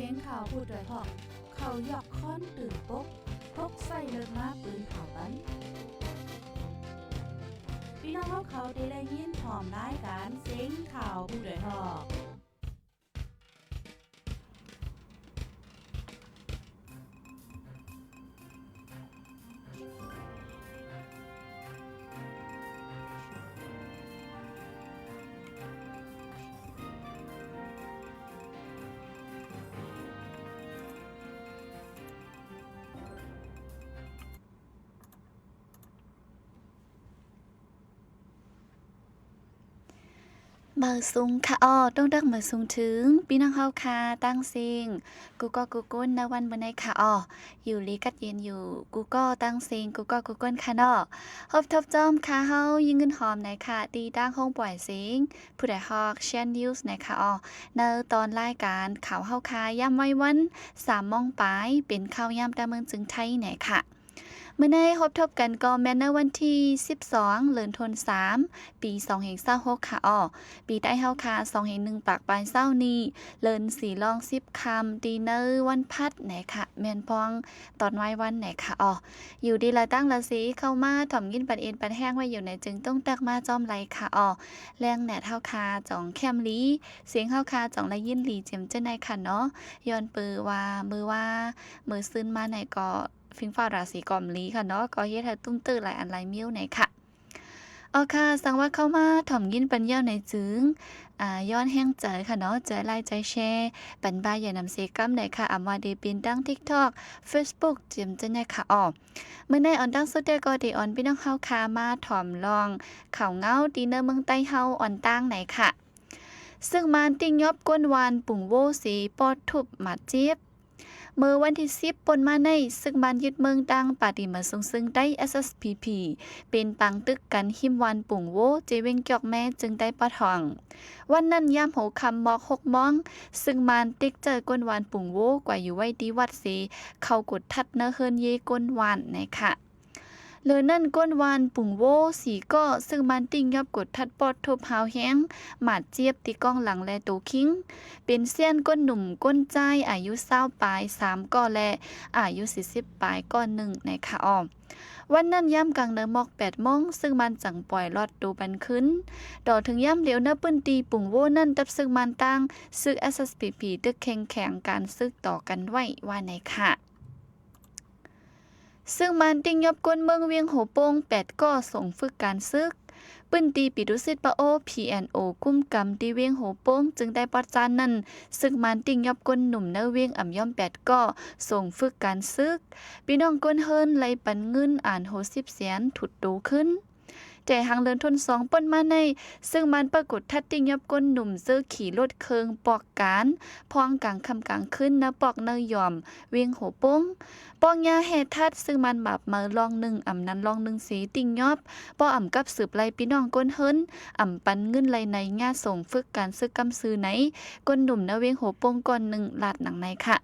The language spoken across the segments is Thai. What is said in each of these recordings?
สียงข่าวพูดด้วยหอกเขายอกค้อนตื่นปกพกใส่เลิกมาปืนเผาปันพี่น้องเขาได้ยินหอมรายการเสียงข่าวพูดด้วยหอกมาซุงค่ะต้องดักมาซุงถึงพี่น้องเฮาค่ะตั้งซิงกูก็กูก้นนะวันบ่ได้ค่ะอยู่ลีกัดเย็นอยู่กูก็ตั้งซิงกูก็กูก้นค่ะเนาะฮอบทบจอมค่ะเฮายิงเงินหอมไหนค่ะตีตั้งห้องปล่อยซิงผู้ใดฮอกแชนนิวส์ไหนค่ะในตอนรายการข่าวเฮาค่ะย่ำไว้วัน3 โมงปลายเป็นข่าวย่ำตะเมืองจึงไทยไหนค่ะเมื่อในพบทบกันก็แม่นในวันที่12เดือนธันวาคมปี2526ค่ะปีใต้เฮาค่ะ2-1ปากปลายเช้านี้เลิน4ลอง10คำดีเนอร์วันพัดไหนค่ะแม่นพองตอนไว้วันไหนค่ะอยู่ดีละตั้งละสีเข้ามาถ่อมยินปัดเอ็นปัดแห้งไว้อยู่ในจึงต้องตักมาจอมไหลค่ะแรงแหนเฮาค่ะจ่องแคมลีเสียงเฮาค่ะจ่องละยินหลีเจียมเจ้าในค่ะเนาะย้อนปือว่ามือซึ้นมาไหนก็ฟิงฟ้าราศีกอมลีค่ะเนาะก็เฮ็ดให้ตุ้มตื้อหลายอันหลายมิ้วไหนค่ะค่ะสังว่าเข้ามาถ่อมยินปัญญาในจึงย้อนแห้งใจค่ะเนาะใจไลค์ใจแชร์ปันบายอย่านำเสกัมไหนค่ะว่าได้เป็นดัง TikTok Facebook เจียมจังได๋ค่ะเมื่อในออนดังสุดก็ได้ออนพี่น้องเฮาค่ะมาถ่อมลองข่าวเงาดีเนอร์เมืองใต้เฮาออนตั้งไหนค่ะซึ่งมันติ้งยอบก้นวานปุ่งโวสีปอดทุบหมาเจี๊ยบเมื่อวันที่10ปนมาในซึ่งบ้านยึดเมืองดังปาติมาซึ่งได้ SSPP เป็นปังตึกกันหิมวันปุ่งโวเจเวงจอกแม่จึงได้ปะทองวันนั้นยามหัวค่ำหมอก6 โมงซึ่งมันติ๊กเจอก้นวานปุ่งโวกว่าอยู่ไว้ที่วัดสีเข้ากดทัดเนเฮิรนเยก้นวานนะคะเลอนั่นก้นวานปุ่งโวสีก็ซึ่งมันติ้งยอบกดทัดปอดทบหาวแห้งหมาดเจี๊ยบตีก้องหลังและตูคิงเป็นเสี้ยนก้นหนุ่มก้นใจอายุ20ปลาย3ก็และอายุ40ปลายก็1นะคะวันนั้นย่ำกลางเนหมอก8 โมงซึ่งมันจังปล่อยลอดดูบันขึ้นต่อถึงย่ำเหลียวเนปื้นตีปุ่งโวนั่นตับซึ่งมันตั้งซึก SSPP ตึกแข็งการซึกต่อกันไว้ว่าไหนค่ะซึ่งมันติ้งยอบก้นเมืองเวียงโหโป้ง8ก็ส่งฝึกการซึกปื้นตีปิดุสิตปะโอ PNO กุ้มกำตีเวียงโหโป้งจึงได้ปอดจานนั้นซึ่งมันติ้งยอบก้นหนุ่มเนเวียงอ่ำย่อม8ก็ส่งฝึกการซึกพี่น้องก้นเฮิรนไล่ปันเงินอ่านโห10แสนถุดโตขึ้นแต่หางเลินทน2ป่นมาในซึ่งมันปรากฏทัดติ้งยับก้นหนุ่มเสื้อขี่รถเคิงปอกการพองกลางคำกลางขึ้นนะปอกเนยยอมเวียงโหป้งปองยาแห่ทัดซึ่งมันแบบมาลอง1อ่ำนั้นลอง1สีติ้งยอบปออ่ำกับสืบไล่พี่น้องก้นเฮิรนอ่ำปันเงินไล่ในญาส่งฝึกการซึกกำซื้อไหนก้นหนุ่มนะเวียงโหป้งก่อน1ลาดหนังในค่ะ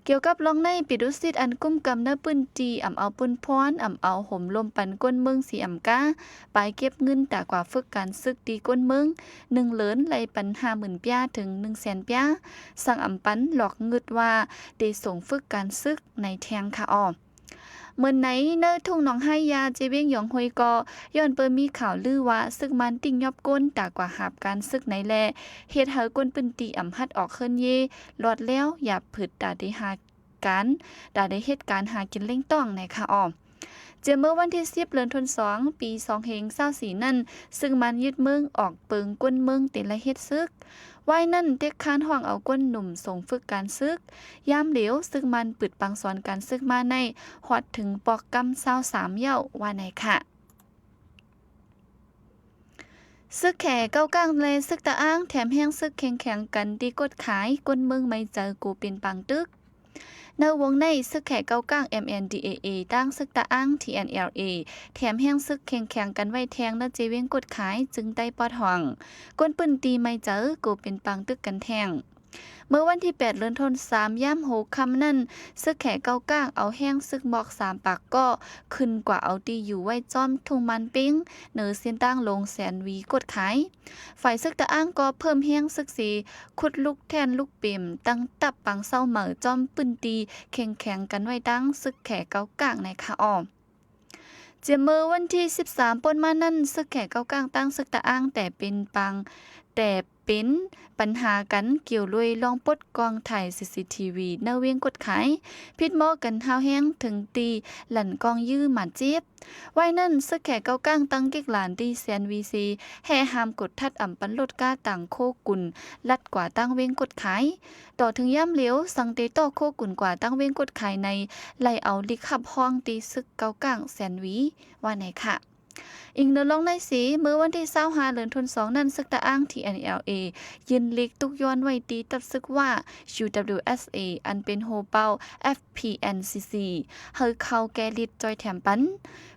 เกี่ยวกับลองในปิดุสิตอันกุ้มกำเนปื้นจีเอาปืนพรเอาห่มลมปันก้นเมืองสีกาไปเก็บเงินแต่กว่าฝึกการซึกตีก้นเมือง1เหรินไหลปัน50,000ป้าถึง100,000ป้าสั่งปันหลอกเงิดว่าได้ส่งฝึกการซึกในแทงค่ะเมื่อไหนเนอทุ่งหนองให้ยาเจเวียงหยองฮวยกย้อนเปิมีข่าวลือว่าซึกมันติ้งยอบก้นแต่กว่าหาบการซึกไหนแลเฮ็ดให้ก้นปืนตีหัดออกเคินเยรอดแล้วอย่าผึดตาได้หาการตาได้เฮ็ดการหากินเล่งต้องในค่ะเมื่อวันที่10เดือนธันวาคมปี2524นั่นซึ่งมันยึดเมืองออกเปิงก้นเมืองเต็ละเฮ็ดซึกไว้นั่นเด็กค้านห้องเอาก้นหนุ่มส่งฝึกการซึกยามเหลวซึ่งมันปึดปังสอนการซึกมาในฮอดถึงปอกกำ23เย้าว่าไหนค่ะซึกแข่เก้าก้างเลยซึกตะอ้างแถมแห้งซึกแข็งกันดีกดขายก้นเมืองไม่เจอกูเป็นปังตึกในวงในซึกแข่เก้าก้าง MNDAA ตั้งซึกตะอ้าง TNLA แถมแห้งซึกแข็งกันไว้แทงและเจเวียงกดขายจึงได้ปอดห่องก้นปืนตีไม่เจอกูเป็นปังตึกกันแทง เมื่อวันที่8เดือนธันวาคมย่ำโหคำนั่นซึกแขเก้าก้างเอาแห้งซึกหมอก3ปากก็ขึ้นกว่าเอาตีอยู่ไว้จอมทุ่งมันปิ้งเหนือเส้นตั้งลงแสนวีกดขายฝ่ายซึกตะอ้างก็เพิ่มแห้งซึกสีขุดลูกแทนลูกเปี่ยมตั้งตับปังเศร้าเหมือจอมปืนตีแข่งกันไว้ตั้งซึกแขเก้าก้างในคาอ้อมเจมเมอวันที่13ป่นมานั่นซึกแขเก้าก้างตั้งซึกตะอ้างแต่เป็นปัญหากันเกี่ยวลุยลองปลดกองถ่าย CCTV เนเวียงกดขายพิดหม้อกันห้าวแห้งถึงตีหลั่นกองยื้อหมาจีบไว้นั่นซึกแขเก้าก้างตั้งเก็กหลานตีแซน VC แห่หามกดทัดอ่ำปันลดก้าต่างโคกุนลัดกว่าตั้งเวียงกดขายต่อถึงย่ำเหลียวสังเตต่อโคกุนกว่าตั้งเวียงกดขายในไล่เอาลิกขับห้องตีซึกเก้าก้างแซนวีว่าไหนค่ะอิงเดลองในสีเมื่อวันที่25เดือนธันวาคมนั้นซึกตะอ้าง TNLA ยินลิกตุกย้อนไว้ตีตัดซึกว่า UWSA อันเป็นโฮเป้า FPNCC เฮอเข้าแกลิดจอยแถมปัน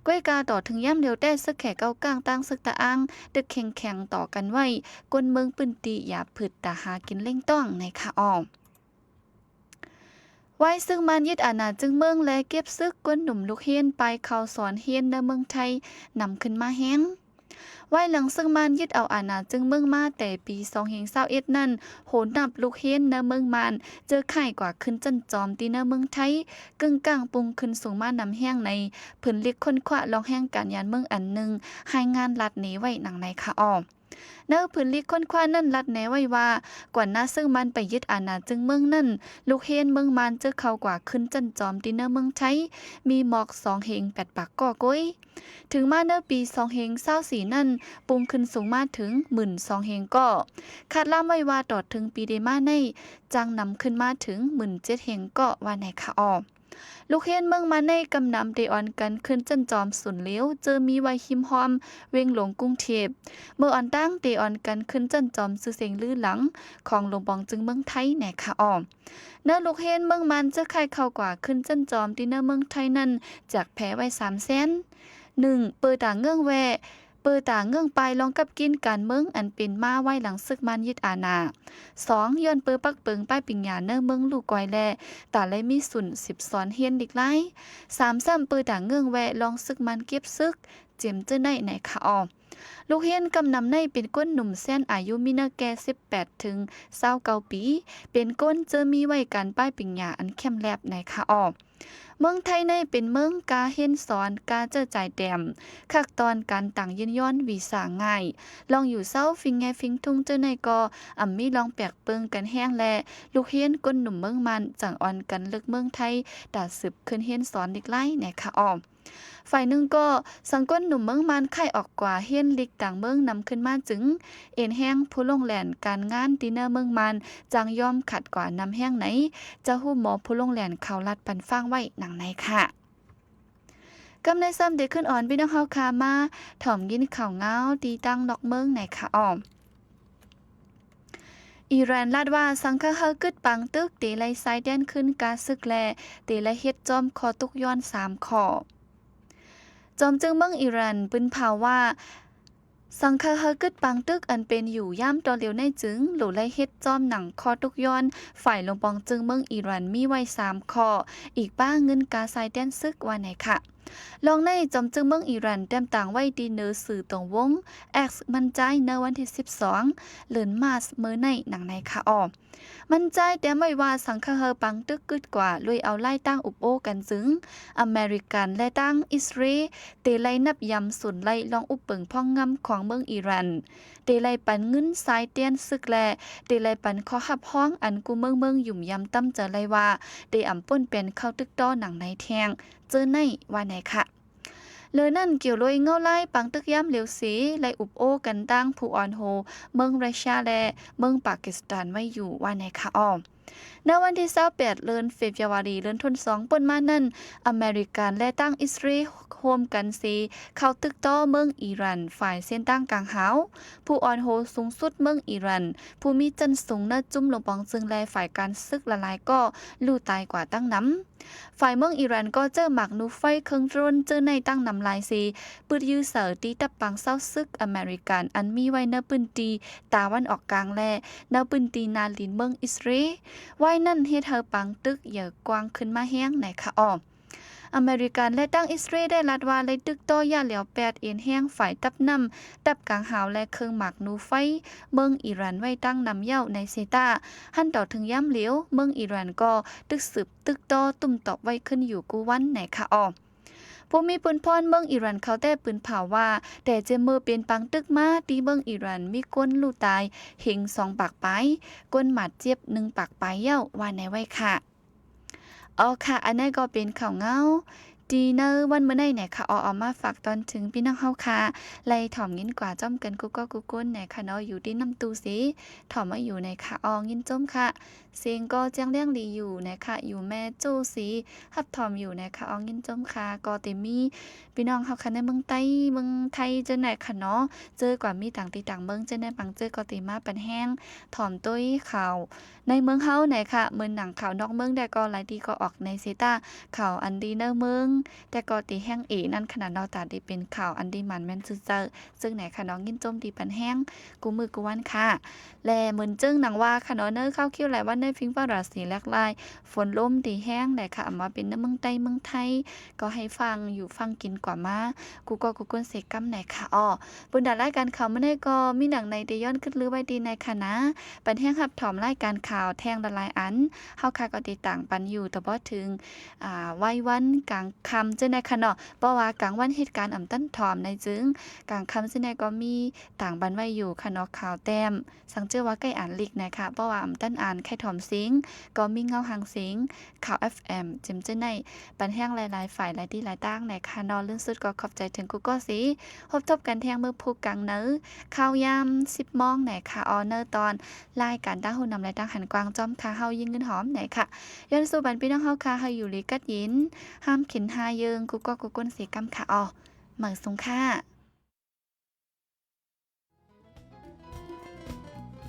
ก้อยกาต่อถึงย่ำเดียวแต่ซึกแขเก้าก้างตั้งซึกตะอ้างดึกแข่งต่อกันไว้กวนเมืองปืนตีอย่าผึดตาหากินเล่งต้องในคาอ้อมไว้ซึ่งมันยึดอาณาจึงเมืองและเก็บซึกก้นหนุ่มลูกเฮียนไปเข้าสอนเฮียนในเมืองไทยนำขึ้นมาแห้งไว้หลังซึ่งมันยึดเอาอาณาจึงเมืองมาแต่ปี2021นั่นโหนับลูกเฮียนในเมืองมันเจอไข่กว่าขึ้นจันจอมตีในเมืองไทยกึ่งกลางปรุงขึ้นสูงมานำแห้งในผืนเล็กคนขวะลองแห้งการยานเมืองอันหนึ่งให้งานลัดหนีไว้หนังในคาอ้อมเนื้อพื้นลิกค้นคว้านั่นลัดแนไว้ว่ากว่าหน้าซึ่งมันไปยึดอาณาจึงเมืองนั่นลูกเฮนเมืองมันเจอเขากว่าขึ้นจันจอมดินเนอร์เมืองไทยมีหมอก2เฮง8ปากก่อก้อยถึงมาเนื้อปี2เฮง24นั่นปุ่มขึ้นสูงมาถึง12,000เฮงก่อคาดล่ามไว้ว่าต่อถึงปีเดมาในจังนำขึ้นมาถึง17,000เฮงก่อว่าในคาอ้อลูกเฮียนเมืองมาในกำนำเดออนกันขึ้นจันจอมสุนเลี้ยวเจอมีไวหิมหอมเวงหลงกรุงเทพเมื่ออ่อนตั้งเดออนกันขึ้นจันจอมซื้อเสียงลือหลังของหลวงปองจึงเมืองไทยแหนค่ะอ้อมเนื้อลูกเฮียนเมืองมันจะใครเข้ากว่าขึ้นจันจอมที่เนื้อเมืองไทยนั้นจากแพ้ไว้300,000 1เปิดต่างเงื่องแวเปิดต่างเงื่องไปลองกับกินการเมืองอันเป็นมาไว้หลังซึกมันยึดอาณา2ย้อนเปิดปักเปิงป้ายปิงหยาเนื้อเมืองลูกกอยแลตาเลยมีสุน10สอนเฮียนดิกไล่3เปิดต่างเงื่องแวลองซึกมันเก็บซึกเจียมเจ้าในไหนคะอ้อลูกเฮียนกำนำในเป็นก้นหนุ่มแสนอายุมีเนแก่18ถึง29ปีเป็นก้นเจอมีไว้การป้ายปิงหยาอันเข้มแลบในคะอ้อเมืองไทยในเป็นเมืองกาเห็นสอนกาเจอจ่ายแดมคักตอนการต่างยินย้อนวีซ่าง่ายลองอยู่เศร้าฟิงแงฟิงทุ่งเจอในกออ่ำมีลองแปลกเปิงกันแห้งแลลูกเฮียนก้นหนุ่มเมืองมันจังอ่อนกันลึกเมืองไทยดาสืบขึ้นเฮียนสอนเด็กไล่ในคะอ้อมฝ่ายหนึ่งก็สังก้นหนุ่มเมืองมันไข่ออกกว่าเฮียนลิกต่างเมืองนำขึ้นมาจึงเอ็นแห้งผู้ลงแหลนการงานดินเนอร์เมืองมันจังยอมขัดกว่านำแห้งไหนจะหู้หมอผู้ลงแหลนเขาลัดปันฟ้างไว้หนังไหนค่ะกำในซ้ำเด็กขึ้นอ่อนพี่น้องเฮาคามาถ่อมยินข่าวเงาตีตั้งนอกเมืองไหนค่ะอ้อมอิหร่านลาดว่าสังฆะเฮกึดปังตึกเตไลไซแดนขึ้นกาซึกแลเตไลเฮ็ดจอมคอตุกย้อน3ข้อจอมจึงเมืองอิหร่านปืนเผาว่าสังฆะเฮกึดปังตึกอันเป็นอยู่ย่ำตอเหลียวในจึงหลูไลเฮ็ดจอมหนังคอตุกย้อนฝ่ายลงปองจึงเมืองอิหร่านมีไว้3ข้ออีกบ้างเงินกาไซแดนซึกว่าไหนค่ะลองในจอมจึงเมืองอิหร่านแต้มต่างไว้ดีเนอสื่อตรงวง X มันใจในวันที่12เดือนมาสเมื่อในหนังในค่ะอ้อมันใจแต่ไม่ว่าสังฆะเฮปังตึกกึดกว่าลุยเอาไล่ตั้งอุบโอกันจึงอเมริกันและตั้งอิสราเอลเตไลนับยำสุนไล่ลองอุบเปิงพ่องงำของเมืองอิหร่านเตไลปันเงินสายเตียนซึกแลเตไลปันขอหับห้องอันกูเมืองหยุ่มยำตั้มจะไลว่าเตอ่ำป้นเป็นเข้าตึกต้อหนังในแทงเจอในว่าไหนค่ะเลยนั่นเกี่ยวลอยเงาไล่ปังตึกย่ำเหลียวสีไล่อุบโอกันตั้งผู้ออนโฮเมืองรัสเซียและเมืองปากีสถานไว้อยู่ว่าไหนค่ะอ้อม ในวันที่28เดือนเฟบรุรีเดือนธันวาคมป่นมานั้นอเมริกันและตั้งอิสราเอลโฮมกันซีเข้าตึกต่อเมืองอิหร่านฝ่ายเส้นตั้งกลางหาวผู้อ่อนโหสูงสุดเมืองอิหร่านผู้มีจันสูงเนื้อจุ่มลงปองจึงแลฝ่ายการซึกละลายก็ลู่ตายกว่าตั้งน้ำฝ่ายเมืองอิหร่านก็เจอหมักนูไฟเครื่องรนเจอในตั้งนำลายซีปืดยื้อเสอตีตับปังเศร้าซึกอเมริกันอันมีไว้เนื้อปืนตีตาวันออกกลางแลเนื้อปืนตีนาลินเมืองอิสราเอลไว้นั่นเฮ็ดเธอปังตึกเหยื่อกวางขึ้นมาแห้งในค่ะอ้ออเมริกันและตั้งอิสราเอลได้ลัดว่าเลยตึกต่อย่าเหลียว8เอ็นแห้งฝ่ายตับน้ำตับกลางหาวและเครื่องหมักนูไฟเมืองอิหร่านไว้ตั้งนำเย้าในเซตาหันต่อถึงย่ำเหลียวเมืองอิหร่านก็ตึกสืบตึกต่อตุ่มตอบไว้ขึ้นอยู่กูวันในค่ะอ้อผู้มีปืนพรเมืองอิหร่านเขาแต่ปืนเผาว่าแต่เจมือเป็นปังตึกมาที่เมืองอิหร่านมีก้นลู่ตายเห็ง2ปากไปก้นหมัดเจี๊ยบ1ปากไปเย้าว่าในไว้ค่ะอ๋อค่ะอันนี้ก็เป็นข่าวเงาดีเนอร์วันเมื่อไหร่เนี่ยค่ะเอามาฝากตอนถึงพี่น้องเฮาค่ะไล่ถ่อมยินกว่าจ้อมกันกูก็กูก้นเนี่ยค่ะเนาะอยู่ที่น้ำตูสิถ่อมมาอยู่ในค่ะยินจ้มค่ะเสียงก็แจ้งเลี้ยงดีอยู่นะคะอยู่แม่โจ้สีฮับถ่อมอยู่นะคะยินจ้มค่ะก็เต็มมีพี่น้องเฮาค่ะในเมืองไต้เมืองไทยจังไหนค่ะเนาะเจอกว่ามีต่างตีต่างเมืองจังไหนบางเจอก็ติมาปันแห้งถ่อมตุ้ยข่าวในเมืองเฮาไหนค่ะเหมือนหนังข่าวนอกเมืองแต่ก็หลายทีก็ออกในเซตาข่าวอันดีเนอร์เมืองแต่ก็ตีแห้งนั่นขนาดเราตาได้เป็นข่าวอันดีมันแม่นซื่อซึ่งไหนค่ะน้องยินจมดีปันแห้งกูมือกูวันค่ะและเหมือนจึงหนังว่าค่ะเนาะเนอเข้าคิวหลายวันในฟิงฟ้าราศีแลกลายฝนล่มดีแห้งไหนค่ะมาเป็นน้ำเมืองใต้เมืองไทยก็ให้ฟังอยู่ฟังกินกว่ามากูก็กูก้นเสกกำไหนค่ะบนดารายการข่าวเมื่อได้ก็มีหนังในเดย้อนขึ้นลือไว้ดีในค่ะนะปันแห้งครับถ่อมรายการข่าวแทงละลายอันเฮาค่ะก็ติดต่างปันอยู่แต่บ่ถึงไว้วันกลางคำจึงในค่ะเนาะเพราะว่ากลางวันเหตุการณ์ตั้นถอมในจึงกลางคำจึงในก็มีต่างบันไว้อยู่ค่ะเนาะข่าวแต้มสังเจอว่าใกล้อ่านลิกนะคะเพราะว่าตั้นอ่านแค่ถอมสิงก็มีเงาหางสิงข่าว FM จิมจึงในปันแห้งหลายๆฝ่ายหลายที่หลายตั้งในค่ะเนาะเรื่องสุดก็ขอบใจถึงกูก็สิพบทบกันแทงมือผู้กลางเนื้อข่าวยาม10 โมงไหนค่ะเนอร์ตอนรายการตั้งหุ่นนำและตั้งหันกวางจอมค่ะเฮายิงเงินหอมไหนค่ะย้อนสู่บันพี่น้องเฮาค่ะเฮาอยู่ลิกัดยินห้ามขินหาเยิงกูก็กูก้นเสียกำค่ะเหมือสงค่ะ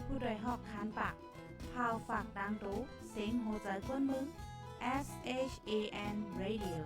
ผู้โดยหอกคานปากพาวฝากดังรู้เสียงโหใจกวนมึง S H A N Radio